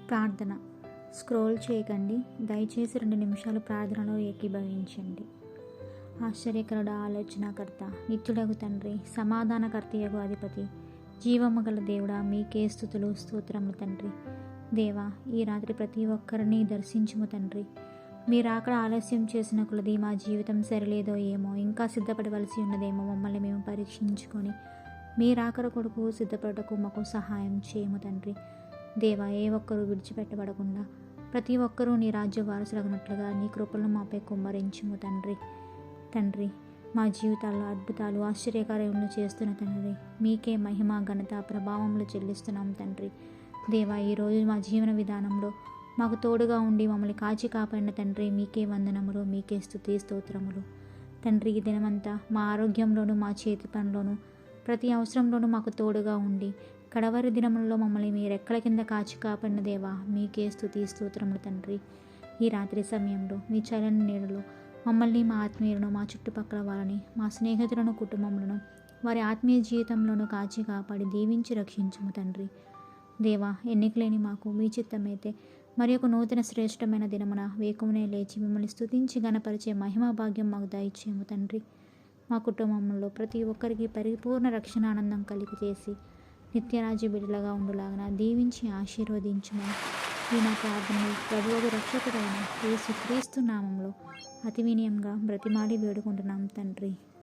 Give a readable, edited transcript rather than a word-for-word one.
ప్రార్థన స్క్రోల్ చేయకండి. దయచేసి 2 నిమిషాలు ప్రార్థనలో ఏకీభవించండి. ఆశ్చర్యకరుడ, ఆలోచనకర్త, నిత్యుడగు తండ్రి, సమాధానకర్తయగు అధిపతి, జీవము గల దేవుడా, మీకే స్తుతులు స్తోత్రములు తండ్రి. దేవా, ఈ రాత్రి ప్రతి ఒక్కరిని దర్శించుము తండ్రి. మీరు అక్కడ ఆలస్యం చేసిన కొలది మా జీవితం సరిలేదో ఏమో, ఇంకా సిద్ధపడవలసి ఉన్నదేమో మమ్మల్ని మేము పరీక్షించుకొని మీరు ఆఖర కొడుకు సిద్ధపడటకు మాకు సహాయం చేయము తండ్రి. దేవా, ఏ ఒక్కరూ విడిచిపెట్టబడకుండా ప్రతి ఒక్కరూ నీ రాజ్య వారసులగినట్లుగా నీ కృపలను మాపై కుమ్మరించుము తండ్రి. తండ్రి, మా జీవితాల్లో అద్భుతాలు ఆశ్చర్యకార్యములు చేస్తున్న తండ్రి, మీకే మహిమ ఘనత ప్రభావములు చెల్లిస్తున్నాం తండ్రి. దేవా, ఈరోజు మా జీవన విధానంలో మాకు తోడుగా ఉండి మమ్మల్ని కాచి కాపాడిన తండ్రి, మీకే వందనములు, మీకే స్తుతి స్తోత్రములు తండ్రి. ఈ దినమంతా మా ఆరోగ్యంలోనూ మా చేతి పనిలోనూ ప్రతి అవసరంలోనూ మాకు తోడుగా ఉండి కడవరి దినములలో మమ్మల్ని మీ రెక్కల కింద కాచి కాపాడిన దేవా, మీకే స్తుతి స్తోత్రములు తండ్రి. ఈ రాత్రి సమయంలో మీ చల్లని నీడలో మమ్మల్ని, మా ఆత్మీయులను, మా చుట్టుపక్కల వారిని, మా స్నేహితులను, కుటుంబములను వారి ఆత్మీయ జీవితంలోనూ కాచి కాపాడి దీవించి రక్షించుము తండ్రి. దేవా, ఎన్నికలేని మాకు మీ చిత్తమైతే మరి ఒక నూతన శ్రేష్టమైన దినమున వేకువనే లేచి మిమ్మల్ని స్తుతించి గణపరిచే మహిమా భాగ్యం మాకు దయచేయము తండ్రి. మా కుటుంబంలో ప్రతి ఒక్కరికి పరిపూర్ణ రక్షణ ఆనందం కలిగి చేసి నిత్యరాజ్య బిడ్డలుగా ఉండులాగా దీవించి ఆశీర్వదించుము. ఈ నా ప్రార్థనలు ప్రభువు రక్షకుడైన యేసుక్రీస్తు నామంలో అతి వినయంగా బ్రతిమాలి వేడుకుంటున్నాం తండ్రి.